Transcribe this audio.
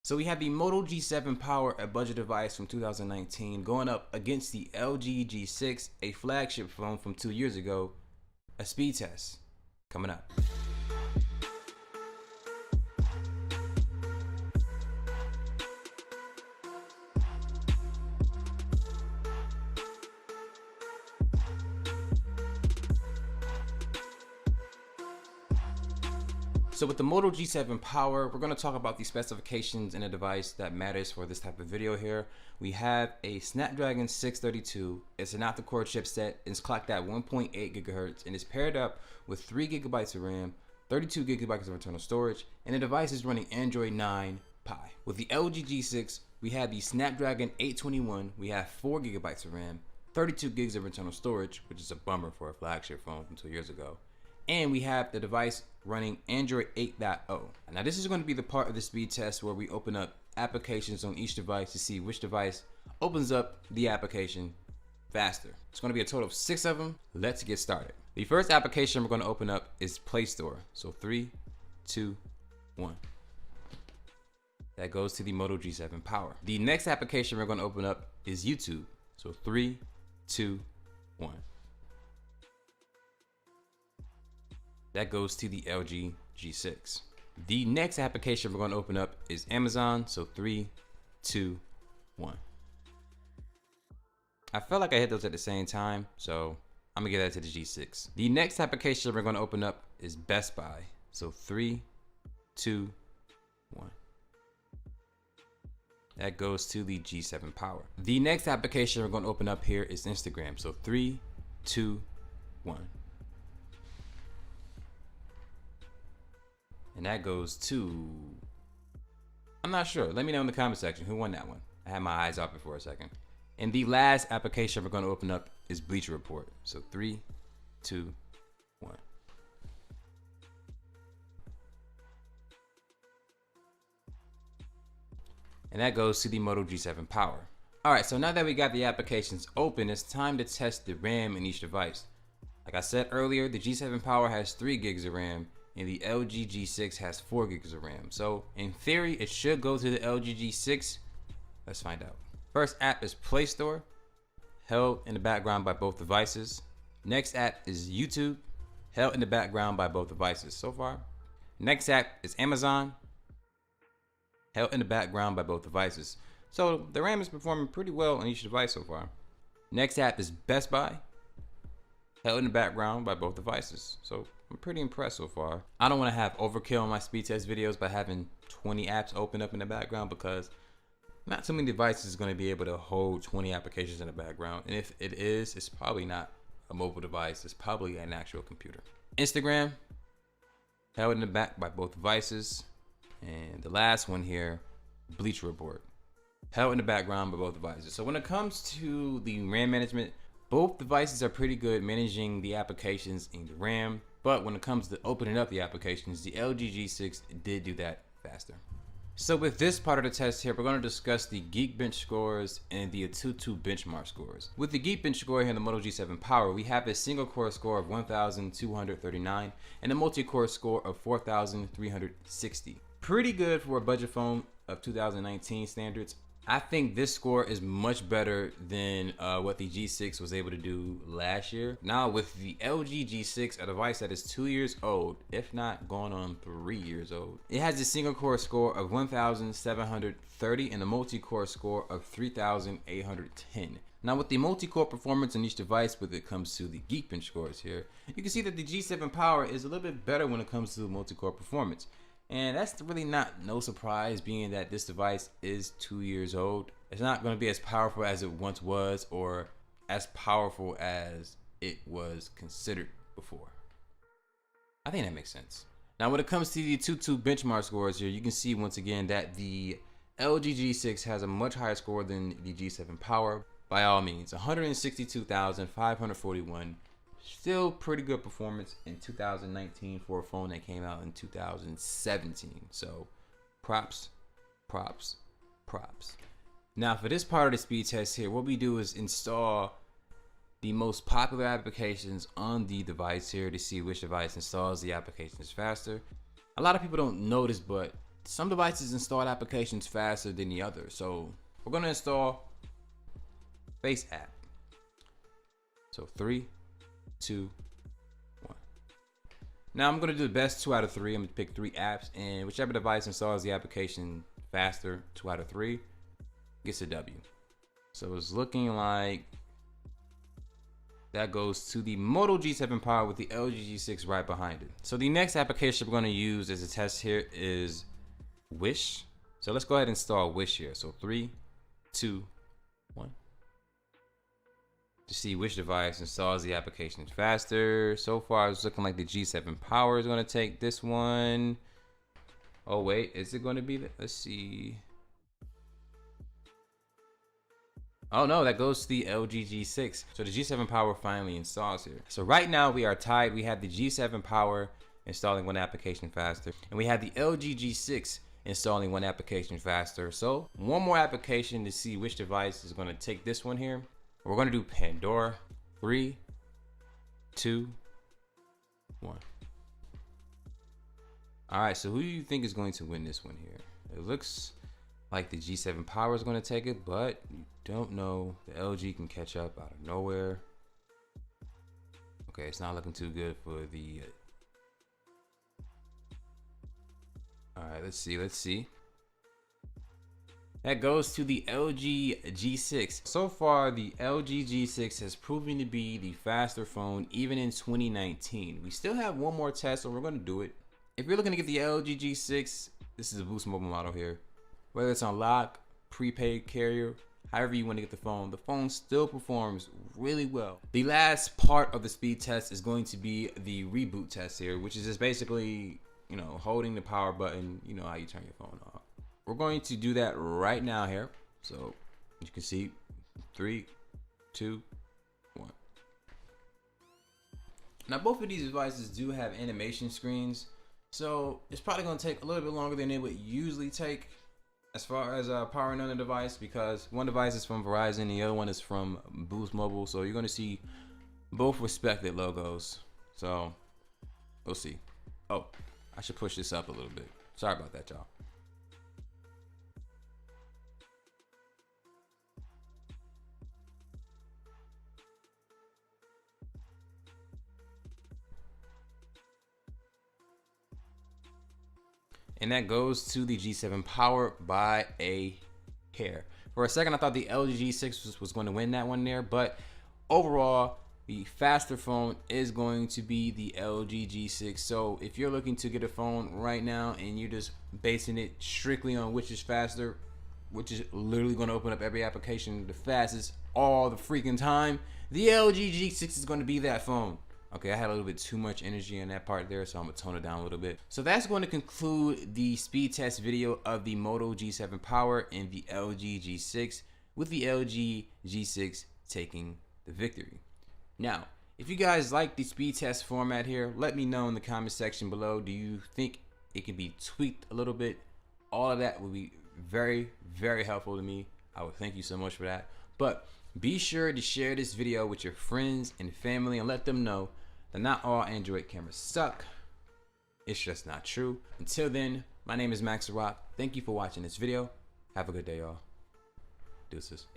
So we have the Moto G7 Power, a budget device from 2019, going up against the LG G6, a flagship phone from 2 years ago, a speed test coming up. So with the Moto G7 Power, we're going to talk about the specifications in a device that matters for this type of video here. We have a Snapdragon 632. It's an octa-core chipset. It's clocked at 1.8 gigahertz and is paired up with 3 gigabytes of RAM, 32 gigabytes of internal storage, and the device is running Android 9 Pie. With the LG G6, we have the Snapdragon 821. We have 4 gigabytes of RAM, 32 gigs of internal storage, which is a bummer for a flagship phone from 2 years ago. And we have the device running Android 8.0. Now this is going to be the part of the speed test where we open up applications on each device to see which device opens up the application faster. It's going to be a total of 6 of them. Let's get started. The first application we're going to open up is Play Store. So 3, 2, 1. That goes to the Moto G7 Power. The next application we're going to open up is YouTube. So 3, 2, 1. That goes to the LG G6. The next application we're going to open up is Amazon. So 3, 2, 1. I felt like I hit those at the same time, so I'm gonna give that to the G6. The next application we're going to open up is Best Buy. So 3, 2, 1. That goes to the G7 Power. The next application we're going to open up here is Instagram. So 3, 2, 1. And that goes to, I'm not sure. Let me know in the comment section who won that one. I had my eyes open for a second. And the last application we're going to open up is Bleacher Report. So 3, 2, 1. And that goes to the Moto G7 Power. All right, so now that we got the applications open, it's time to test the RAM in each device. Like I said earlier, the G7 Power has 3 gigs of RAM. And the LG G6 has 4 gigs of RAM. So in theory, it should go to the LG G6. Let's find out. First app is Play Store, held in the background by both devices. Next app is YouTube, held in the background by both devices so far. Next app is Amazon, held in the background by both devices. So the RAM is performing pretty well on each device so far. Next app is Best Buy, held in the background by both devices. So I'm pretty impressed so far. I don't want to have overkill on my speed test videos by having 20 apps open up in the background because not too many devices are going to be able to hold 20 applications in the background. And if it is, it's probably not a mobile device. It's probably an actual computer. Instagram, held in the back by both devices. And the last one here, Bleacher Report, held in the background by both devices. So when it comes to the RAM management, both devices are pretty good managing the applications in the RAM. But when it comes to opening up the applications, the LG G6 did do that faster. So with this part of the test here, we're going to discuss the Geekbench scores and the AnTuTu benchmark scores. With the Geekbench score here in the Moto G7 Power, we have a single core score of 1,239 and a multi-core score of 4,360. Pretty good for a budget phone of 2019 standards. I think this score is much better than what the G6 was able to do last year. Now with the LG G6, a device that is 2 years old, if not going on 3 years old, it has a single core score of 1,730 and a multi-core score of 3,810. Now with the multi-core performance on each device when it comes to the Geekbench scores here, you can see that the G7 Power is a little bit better when it comes to multi-core performance. And that's really not no surprise, being that this device is 2 years old. It's not going to be as powerful as it once was or as powerful as it was considered before. I think that makes sense. Now when it comes to the AnTuTu benchmark scores here, you can see once again that the LG G6 has a much higher score than the G7 Power. By all means, 162,541. Still pretty good performance in 2019 for a phone that came out in 2017. So props, props, props. Now for this part of the speed test here, what we do is install the most popular applications on the device here to see which device installs the applications faster. A lot of people don't notice, but some devices install applications faster than the other. So we're gonna install Face app. So 3, 2, 1. Now I'm gonna do the best 2 out of 3. I'm gonna pick 3 apps, and whichever device installs the application faster, 2 out of 3, gets a W. So it's looking like that goes to the Moto G7 Power with the LG G6 right behind it. So the next application we're going to use as a test here is Wish. So let's go ahead and install Wish here. So 3, 2, 1. To see which device installs the application faster. So far it's looking like the G7 Power is going to take this one. Oh wait, is it going to be the, let's see. Oh no, that goes to the LG G6. So the G7 Power finally installs here. So right now we are tied. We have the G7 Power installing 1 application faster, and we have the LG G6 installing 1 application faster. So 1 more application to see which device is going to take this one here. We're going to do Pandora. 3, 2, 1. All right, so who do you think is going to win this one here? It looks like the G7 Power is going to take it, but you don't know. The LG can catch up out of nowhere. Okay, it's not looking too good for the all right, let's see. That goes to the LG G6. So far, the LG G6 has proven to be the faster phone even in 2019. We still have 1 more test, so we're going to do it. If you're looking to get the LG G6, this is a Boost Mobile model here. Whether it's on lock, prepaid carrier, however you want to get the phone still performs really well. The last part of the speed test is going to be the reboot test here, which is just basically, you know, holding the power button, you know how you turn your phone off. We're going to do that right now here. So you can see 3, 2, 1. Now both of these devices do have animation screens, so it's probably going to take a little bit longer than it would usually take as far as powering on the device, because one device is from Verizon, the other one is from Boost Mobile. So you're going to see both respected logos. So we'll see. Oh, I should push this up a little bit. Sorry about that, y'all. And that goes to the G7 Power by a hair. For a second, I thought the LG G6 was going to win that one there, but overall, the faster phone is going to be the LG G6. So if you're looking to get a phone right now and you're just basing it strictly on which is faster, which is literally going to open up every application the fastest all the freaking time, the LG G6 is going to be that phone. Okay, I had a little bit too much energy in that part there, so I'm gonna tone it down a little bit. So that's going to conclude the speed test video of the Moto G7 Power and the LG G6, with the LG G6 taking the victory. Now, if you guys like the speed test format here, let me know in the comment section below. Do you think it can be tweaked a little bit? All of that would be very, very helpful to me. I would thank you so much for that. But be sure to share this video with your friends and family and let them know that not all Android cameras suck. It's just not true. Until then, my name is Max the Rock. Thank you for watching this video. Have a good day, y'all. Deuces.